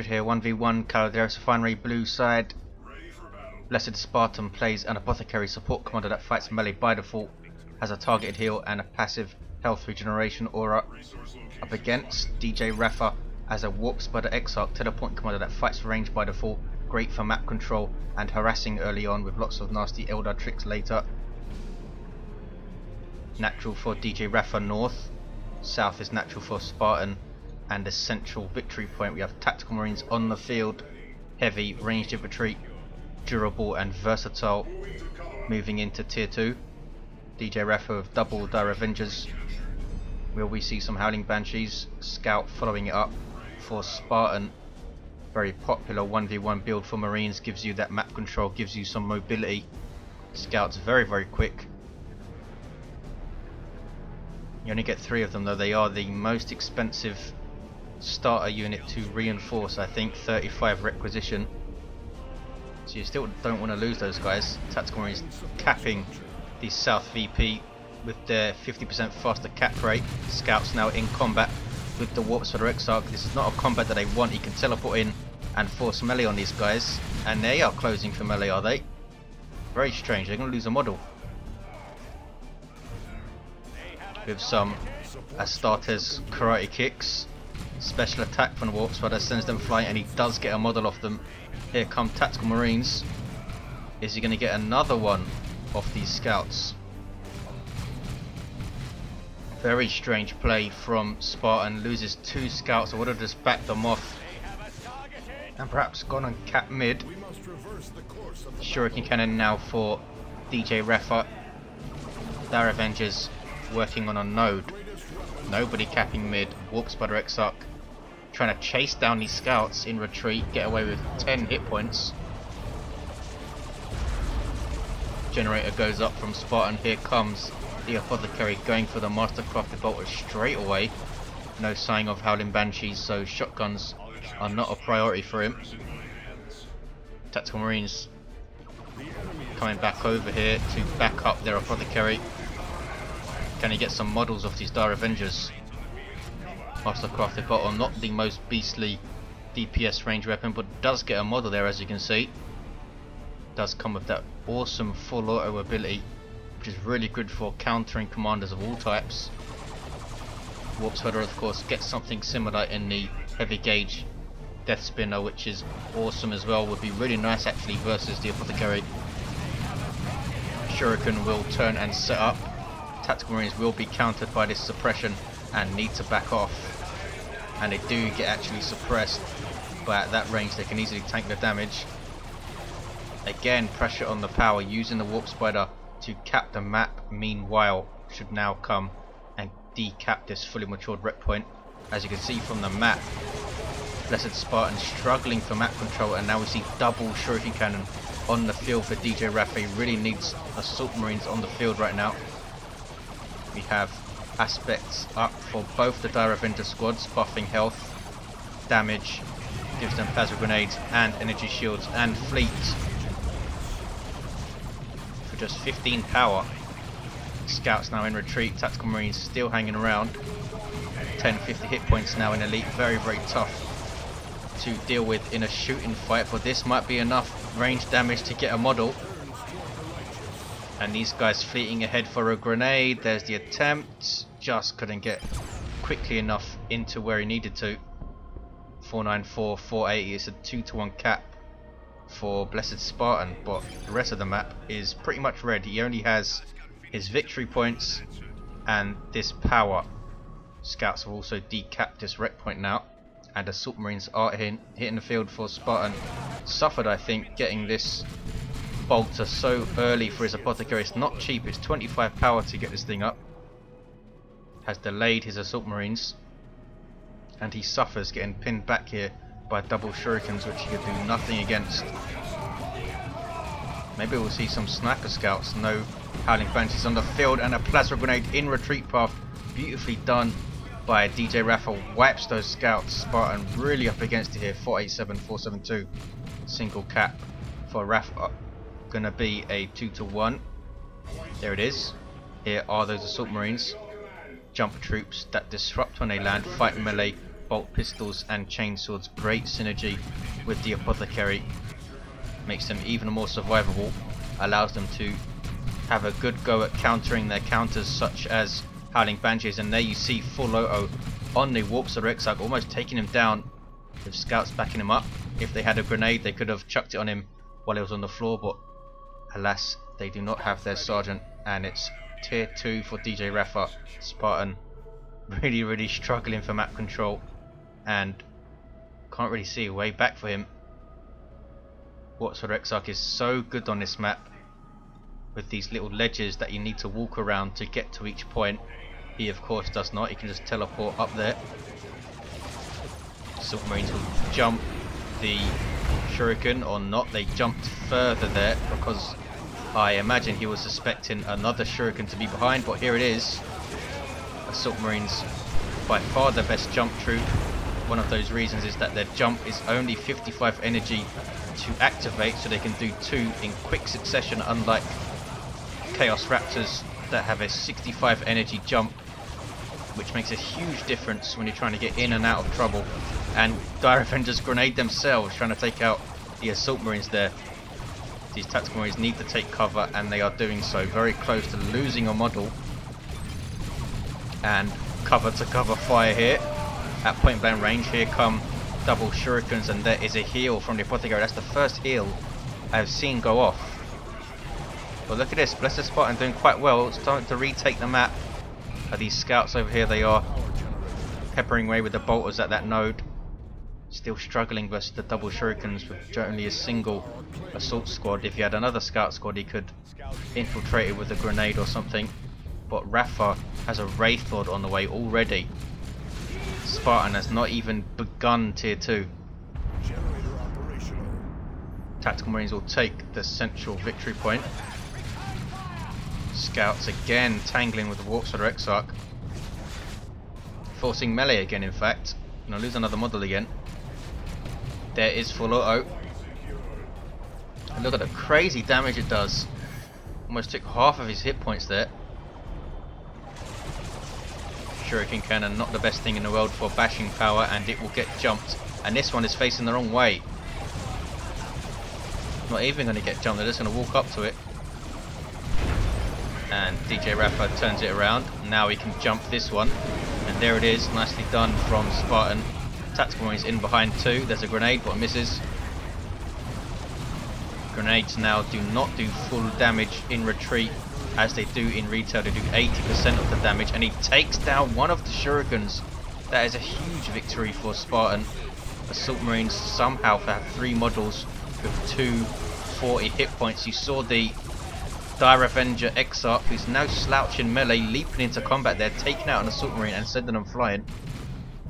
here, 1v1, Calderis Refinery, blue side. Blessed Spartan plays an Apothecary support commander that fights melee by default, has a targeted heal and a passive health regeneration aura. Up against DJ Raffa as a Warp Spider Exarch teleport commander that fights range by default, great for map control and harassing early on with lots of nasty Eldar tricks later. Natural for DJ Raffa north, south is natural for Spartan, and a central victory point we have tactical marines on the field, heavy ranged infantry, durable and versatile. Moving into tier 2, DJ Raffa with double Dire Avengers. Will we see some Howling Banshees? Scout following it up for Spartan. Very popular 1v1 build for marines, gives you that map control, gives you some mobility. Scout's very quick. You only get 3 of them though. They are the most expensive starter unit to reinforce, I think, 35 requisition. So you still don't want to lose those guys. Tactical Marines capping the South VP with their 50% faster cap rate. Scouts now in combat with the Warp Spider Exarch. This is not a combat that they want. He can teleport in and force melee on these guys. And they are closing for melee, are they? Very strange. They're going to lose a model. With some Astartes karate kicks. Special attack from the Warp Spider sends them flying, and he does get a model off them. Here come Tactical Marines. Is he going to get another one off these scouts? Very strange play from Spartan. Loses 2 scouts. I would have just backed them off and perhaps gone and cap mid. Shuriken Cannon now for DJ Raffa. Dire Avengers working on a node. Nobody capping mid. Warp Spider Exarch trying to chase down these scouts in retreat, get away with 10 hit points. Generator goes up from Spartan. Here comes the Apothecary going for the Mastercrafted Bolter straight away. No sign of Howling Banshees, so shotguns are not a priority for him. Tactical Marines coming back over here to back up their Apothecary. Can he get some models of these Dire Avengers? Mastercrafted Bottle, not the most beastly DPS range weapon, but does get a model there, as you can see. Does come with that awesome full auto ability, which is really good for countering commanders of all types. Warp Spider, of course, gets something similar in the heavy gauge Death Spinner, which is awesome as well. Would be really nice actually versus the Apothecary. Shuriken will turn and set up. Tactical Marines will be countered by this suppression and need to back off, and they do get actually suppressed, but at that range they can easily tank the damage. Again, pressure on the power, using the Warp Spider to cap the map. Meanwhile, should now come and decap this fully matured rep point. As you can see from the map, Blessed Spartan struggling for map control, and now we see double Shuriken Cannon on the field for DJ Raffa. He really needs Assault Marines on the field right now. We have aspects up for both the Dire Avenger squads, buffing health, damage, gives them plasma grenades and energy shields and fleet. For just 15 power. Scouts now in retreat, Tactical Marines still hanging around. 10-50 hit points now in elite, very tough to deal with in a shooting fight, but this might be enough range damage to get a model. And these guys fleeting ahead for a grenade. There's the attempt. Just couldn't get quickly enough into where he needed to. 494, 480. It's a 2-to-1 cap for Blessed Spartan, but the rest of the map is pretty much red. He only has his victory points and this power. Scouts have also decapped this rec point now, and Assault Marines are hitting the field for Spartan. Suffered, I think, getting this bolter so early for his Apothecary. It's not cheap. It's 25 power to get this thing up. Has delayed his Assault Marines, and he suffers getting pinned back here by double Shurikens, which he could do nothing against. Maybe we'll see some Sniper Scouts. No Howling Banshees on the field, and a Plasma Grenade in retreat path. Beautifully done by DJ Raffa. Wipes those Scouts. Spartan really up against it here. 487, 472. Single cap for Raffa. Gonna be a 2-to-1. There it is. Here are those Assault Marines. Jump troops that disrupt when they land, fight melee bolt pistols and chainswords. Great synergy with the Apothecary. Makes them even more survivable. Allows them to have a good go at countering their counters, such as Howling Banshees. And there you see full auto on the Warps of Exarch, almost taking him down with scouts backing him up. If they had a grenade, they could have chucked it on him while he was on the floor, but alas, they do not have their sergeant, and it's tier 2 for DJ Raffa. Spartan really struggling for map control, and can't really see a way back for him. Warps of Exarch is so good on this map, with these little ledges that you need to walk around to get to each point. He of course does not, he can just teleport up there. Submarines will jump the shuriken or not. They jumped further there because I imagine he was suspecting another shuriken to be behind, but here it is. Assault Marines by far the best jump troop. One of those reasons is that their jump is only 55 energy to activate, so they can do 2 in quick succession, unlike Chaos Raptors that have a 65 energy jump, which makes a huge difference when you're trying to get in and out of trouble. And Dire Avengers grenade themselves, trying to take out the Assault Marines there. These Tactical Marines need to take cover, and they are doing so. Very close to losing a model. And cover to cover fire here at point blank range. Here come double shurikens, and there is a heal from the Apothecary. That's the first heal I've seen go off. But look at this, Blessed Spartan doing quite well, starting to retake the map. These scouts over here, they are peppering away with the bolters at that node. Still struggling versus the double shurikens with only a single assault squad. If he had another scout squad, he could infiltrate it with a grenade or something. But Raffa has a Wraith Lord on the way already. Spartan has not even begun tier 2. Tactical Marines will take the central victory point. Scouts again tangling with the Warps of Exarch. Forcing melee again, in fact. Gonna lose another model again. There is full auto. And look at the crazy damage it does. Almost took half of his hit points there. Shuriken Cannon, not the best thing in the world for bashing power, and it will get jumped. And this one is facing the wrong way. Not even going to get jumped, they're just going to walk up to it. And DJ Raffa turns it around. Now he can jump this one. And there it is, nicely done from Spartan. Tactical Marines in behind too. There's a grenade, but misses. Grenades now do not do full damage in retreat as they do in retail. They do 80% of the damage, and he takes down one of the shurikens. That is a huge victory for Spartan. Assault Marines somehow have 3 models with 240 hit points. You saw the Dire Avenger Exarch, who's now slouching melee, leaping into combat there, taking out an Assault Marine and sending them flying.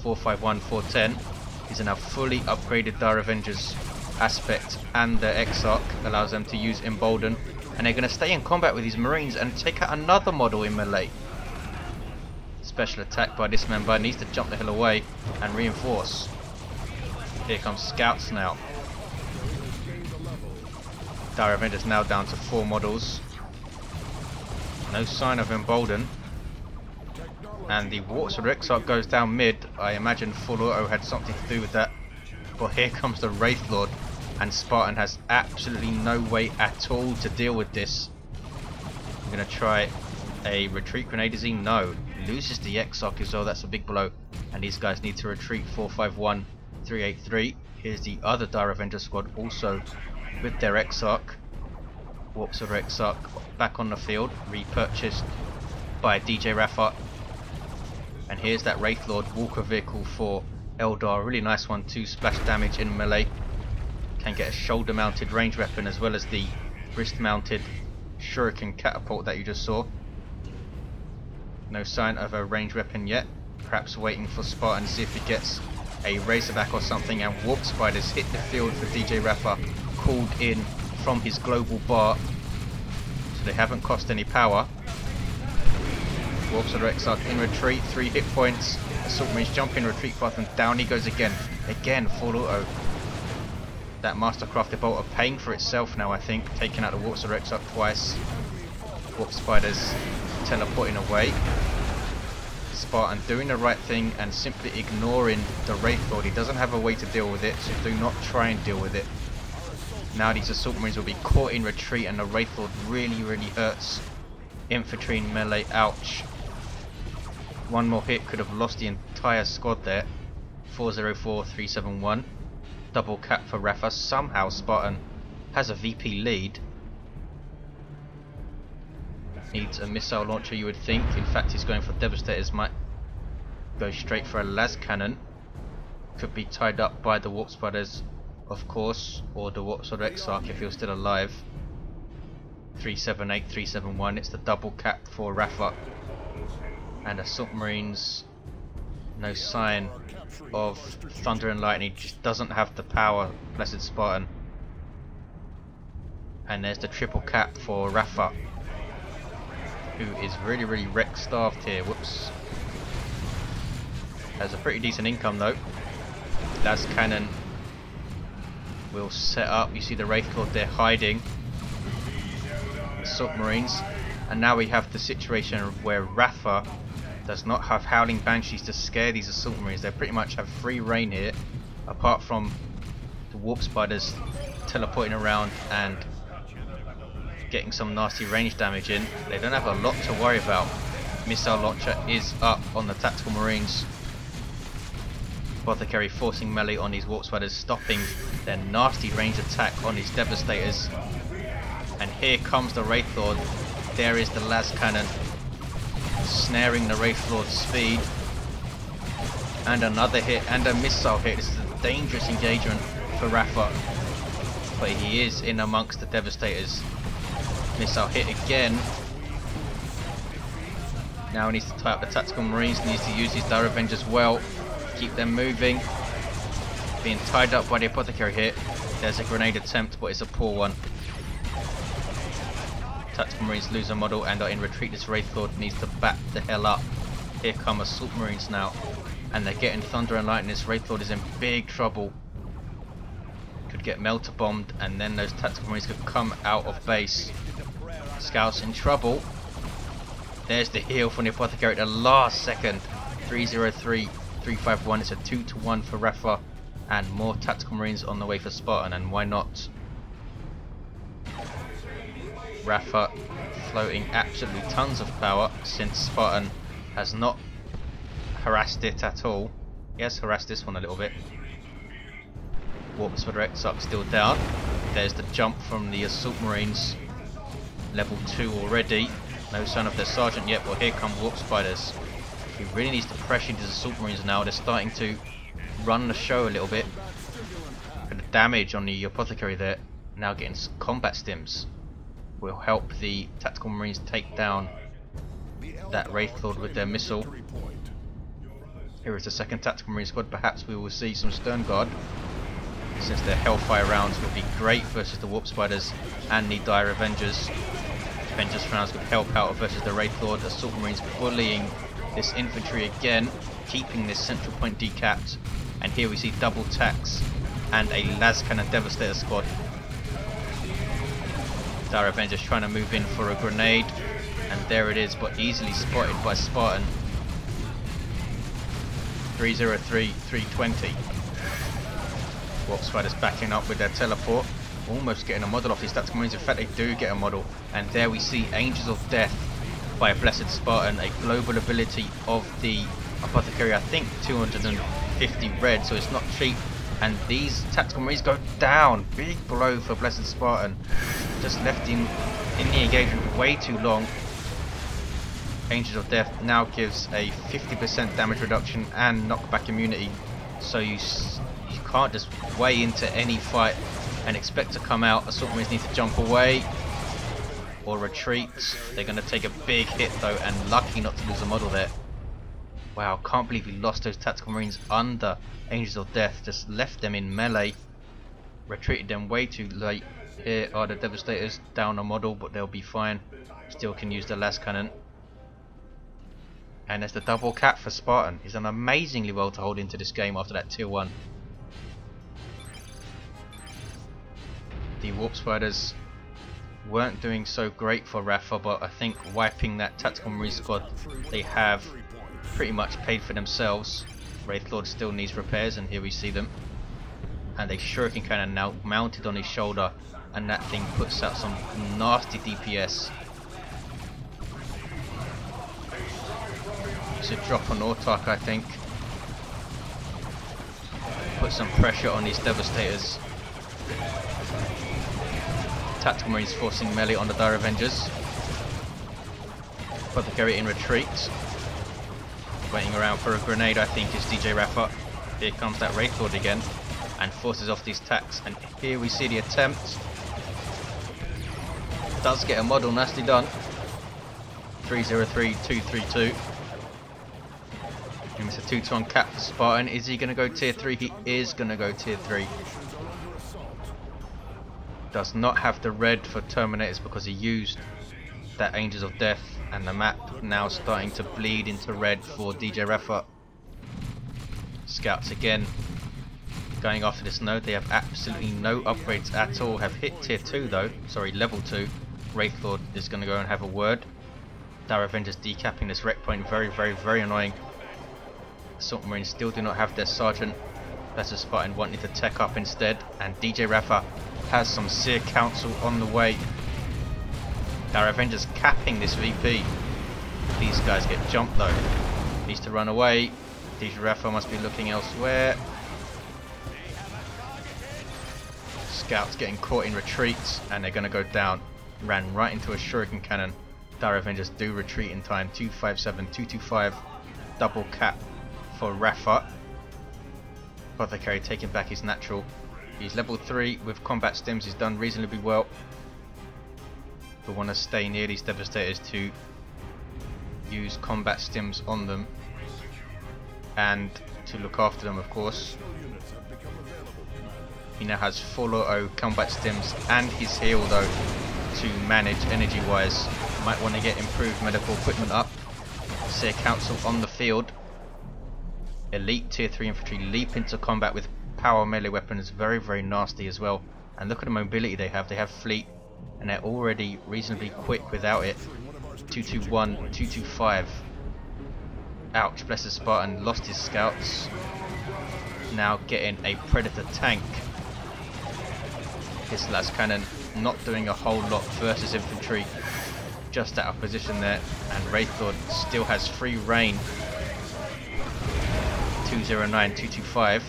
451, 410. These are now fully upgraded Dire Avengers aspect, and the Exarch allows them to use Embolden. And they're going to stay in combat with these Marines and take out another model in melee. Special attack by this member, needs to jump the hell away and reinforce. Here comes Scouts now. Dire Avengers now down to 4 models. No sign of Embolden. And the Warps of Exarch goes down mid. I imagine full auto had something to do with that. But here comes the Wraith Lord, and Spartan has absolutely no way at all to deal with this. I'm going to try a retreat grenade. Is he? No. Loses the Exarch as well. That's a big blow. And these guys need to retreat. 451, 383. Here's the other Dire Avenger squad also with their Exarch. Warps of Exarch back on the field, repurchased by DJ Raffa. And here's that Wraith Lord Walker vehicle for Eldar. Really nice one, 2 splash damage in melee. Can get a shoulder mounted range weapon as well as the wrist mounted shuriken catapult that you just saw. No sign of a range weapon yet. Perhaps waiting for Spartan to see if he gets a Razorback or something. And Warp Spiders hit the field for DJ Raffa, called in from his global bar, so they haven't cost any power. Warps of Exarch in retreat, 3 hit points. Assault Marines jump in retreat path, and down he goes again. Again, full auto. That Mastercrafted Bolter paying for itself now, I think, taking out the Warps of Exarch twice. Warp Spiders teleporting away. Spartan doing the right thing and simply ignoring the Wraith Lord. He doesn't have a way to deal with it, so do not try and deal with it. Now these Assault Marines will be caught in retreat, and the Wraith Lord really hurts infantry in melee. Ouch. One more hit could have lost the entire squad there. 404-371. Double cap for Raffa. Somehow Spartan has a VP lead. Needs a missile launcher, you would think. In fact, he's going for Devastators. Might go straight for a las cannon. Could be tied up by the Warp Spiders, of course, or the Warp Sword Exarch if he was still alive. 378-371. It's the double cap for Raffa. And Assault Marines, no sign of Thunder and Lightning. Just doesn't have the power, Blessed Spartan. And there's the triple cap for Raffa, who is really wreck staffed here. Whoops. Has a pretty decent income though. Las cannon will set up. You see the Wraith Lord there hiding. Assault Marines. And now we have the situation where Raffa does not have Howling Banshees to scare these Assault Marines. They pretty much have free reign here, apart from the Warp Spiders teleporting around and getting some nasty range damage in. They don't have a lot to worry about. Missile launcher is up on the Tactical Marines. Apothecary forcing melee on these Warp Spiders, stopping their nasty range attack on these Devastators. And here comes the Wraith Lord. There is the las cannon, snaring the Wraith Lord's speed. And another hit and a missile hit. This is a dangerous engagement for Raffa, but he is in amongst the Devastators. Missile hit again. Now he needs to tie up the Tactical Marines, needs to use his DoW Revengers well, keep them moving. Being tied up by the Apothecary here. There's a grenade attempt, but it's a poor one. Tactical Marines lose a model and are in retreat. This Wraith Lord needs to back the hell up. Here come Assault Marines now, and they're getting Thunder and Lightning. This Wraith Lord is in big trouble. Could get melter bombed, and then those Tactical Marines could come out of base. Scouts in trouble. There's the heal from the Apothecary at the last second. 303-351. It's a 2-1 for Raffa, and more Tactical Marines on the way for Spartan, and why not? Raffa floating absolutely tons of power, since Spartan has not harassed it at all. He has harassed this one a little bit. Warp Spider Exarch still down. There's the jump from the Assault Marines. Level 2 already. No sign of their sergeant yet, but here come Warp Spiders. He really needs to pressure these Assault Marines now. They're starting to run the show a little bit. The damage on the Apothecary there, now getting combat stims, will help the Tactical Marines take down that Wraith Lord with their missile. Here is the second Tactical Marine squad. Perhaps we will see some Stern Guard, since their Hellfire rounds would be great versus the Warp Spiders and the DoW Revengers. Revengers rounds would help out versus the Wraith Lord. Assault Marines bullying this infantry again, keeping this central point decapped. And here we see double tacks and a las cannon Devastator squad. DoW Revengers trying to move in for a grenade, and there it is, but easily spotted by Spartan. 303-320. Warp Spiders backing up with their teleport, almost getting a model off these Tactical Marines. In fact, they do get a model, and there we see Angels of Death by a Blessed Spartan, a global ability of the Apothecary. I think 250 red, so it's not cheap. And these Tactical Marines go down. Big blow for Blessed Spartan. Just left him in the engagement way too long. Angels of Death now gives a 50% damage reduction and knockback immunity, so you can't just way into any fight and expect to come out. Assault Marines need to jump away or retreat. They're going to take a big hit though, and lucky not to lose a model there. Wow, can't believe we lost those Tactical Marines under Angels of Death. Just left them in melee, retreated them way too late. Here are the Devastators, down a model, but they'll be fine. Still can use the las cannon. And there's the double cap for Spartan. He's done amazingly well to hold into this game after that tier 1. The Warp Spiders weren't doing so great for Raffa, but I think wiping that Tactical Marine squad they have pretty much paid for themselves. Wraith Lord still needs repairs, and here we see them. And a shuriken cannon now mounted on his shoulder, and that thing puts out some nasty DPS. It's a drop on Autark, I think. Put some pressure on these Devastators. Tactical Marines forcing melee on the Dire Avengers. Apothecary in retreat. Waiting around for a grenade, I think, is DJ Raffa. Here comes that Wraith Lord again, and forces off these attacks. And here we see the attempt. Does get a model, nicely done. 303-232. And it's a 2-to-1 cap for Spartan. Is he going to go tier 3? He is going to go tier 3. Does not have the red for Terminators because he used that Angels of Death, and the map now starting to bleed into red for DJ Raffa. Scouts again going after this node. They have absolutely no upgrades at all. Have hit tier 2 though, sorry, level 2. Wraith Lord is going to go and have a word. Dire Avengers decapping this wreck point, very annoying. Assault Marines still do not have their sergeant. That's a Spartan wanting to tech up instead, and DJ Raffa has some Seer Council on the way. Dire Avengers capping this VP. These guys get jumped though. Needs to run away. DJ Raffa must be looking elsewhere. Scouts getting caught in retreats, and they're going to go down. Ran right into a shuriken cannon. Dire Avengers do retreat in time. 257, 225. Double cap for Raffa. Apothecary taking back his natural. He's level 3 with combat stims. He's done reasonably well. We want to stay near these Devastators to use combat stims on them and to look after them, of course. He now has full auto combat stims and his heal though to manage energy wise. Might want to get improved medical equipment up. Seer Council on the field. Elite tier 3 infantry leap into combat with power melee weapons, very nasty as well. And look at the mobility they have. They have fleet, and they're already reasonably quick without it. 221, 225. Ouch, bless the Spartan, lost his scouts. Now getting a Predator tank. His las cannon not doing a whole lot versus infantry. Just out of position there, and Wraith Lord still has free reign. 209, 225.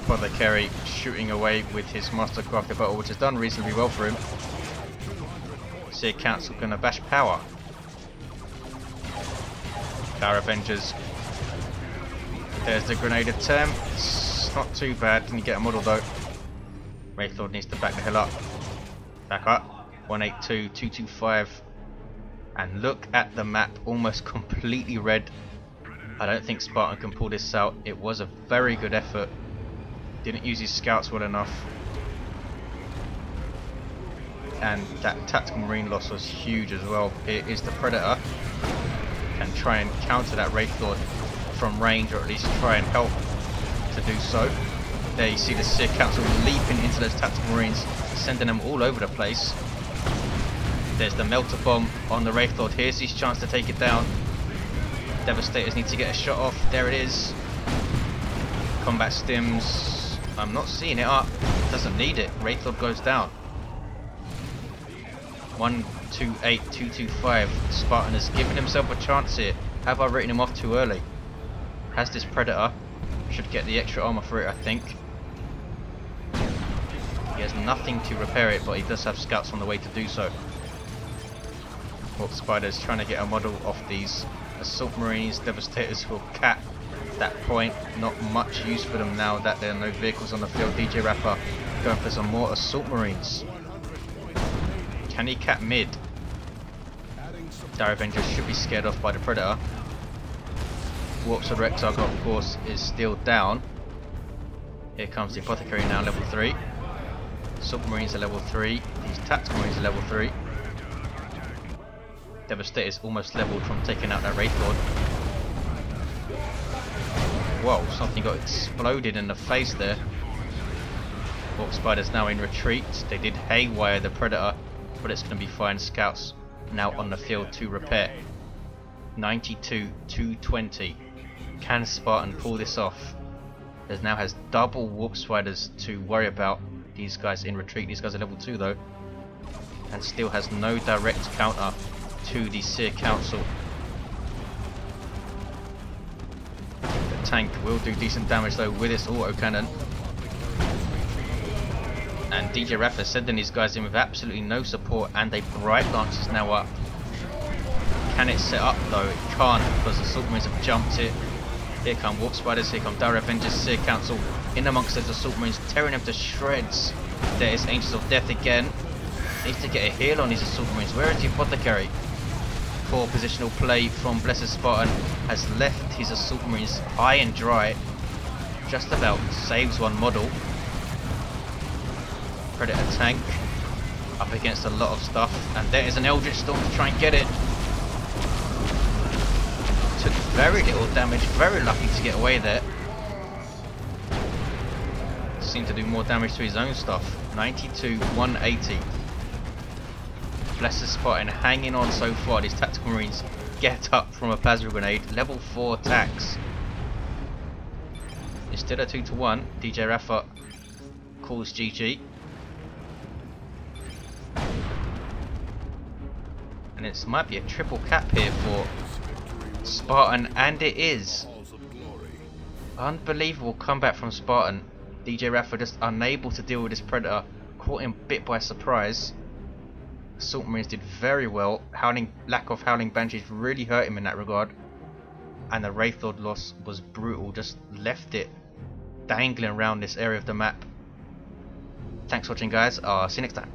Apothecary shooting away with his Mastercrafted Bottle, which has done reasonably well for him. Seer Council gonna bash power. Dire Avengers. There's the grenade attempt. It's not too bad. Can you get a model though? Wraith Lord needs to back the hell up. Back up. 182, 225. And look at the map, almost completely red. I don't think Spartan can pull this out. It was a very good effort. Didn't use his scouts well enough. And that tactical marine loss was huge as well. Here is the Predator. Can try and counter that Wraith Lord from range, or at least try and help to do so. There you see the Seer Council leaping into those tactical marines, sending them all over the place. There's the Melter Bomb on the Wraith Lord. Here's his chance to take it down. Devastators need to get a shot off. There it is. Combat stims. I'm not seeing it up. Doesn't need it. Wraith Lord goes down. 128, 225. Spartan has given himself a chance here. Have I written him off too early? Has this Predator. Should get the extra armor for it, I think. He has nothing to repair it, but he does have scouts on the way to do so. Hawk Spiders trying to get a model off these Assault Marines. Devastators will cap that point. Not much use for them now that there are no vehicles on the field. DJ Raffa going for some more Assault Marines. Can he cap mid? Dire Avengers should be scared off by the Predator. Warps of Rexarch, of course, is still down. Here comes the Apothecary now, level 3. Assault Marines are level 3. These Tactical Marines are level 3. Devastator's almost leveled from taking out that Wraith Lord. Whoa, something got exploded in the face there. Hawk Spiders now in retreat. They did haywire the Predator, but it's going to be fine. Scouts now on the field to repair. 92-220. Can Spartan pull this off? There's now has double warp spiders to worry about. These guys in retreat. These guys are level 2 though, and still has no direct counter to the Seer Council. The tank will do decent damage though with its autocannon. And DJ Raffa sending these guys in with absolutely no support, and a Bright Lance is now up. Can it set up though? It can't, because the Assault Marines have jumped it. Here come Warp Spiders, here come Dire Avengers, Seer Council in amongst those Assault Marines, tearing them to shreds. There is Angels of Death again. Needs to get a heal on these Assault Marines. Where is the Apothecary? Poor positional play from Blessed Spartan has left his Assault Marines high and dry. Just about saves one model. Predator tank up against a lot of stuff, and there is an Eldritch Storm to try and get it. Took very little damage, very lucky to get away there. Seemed to do more damage to his own stuff. 92-180. Blessed Spartan hanging on so far. These Tactical Marines get up from a Plasma Grenade. Level 4 attacks. It's still a 2-1. DJ Raffa calls GG. And it might be a triple cap here for Spartan, and it is. Unbelievable comeback from Spartan. DJ Raffa just unable to deal with this Predator, caught him bit by surprise. Assault Marines did very well. Lack of Howling Banshees really hurt him in that regard, and the Wraith Lord loss was brutal, just left it dangling around this area of the map. Thanks for watching guys, I'll see you next time.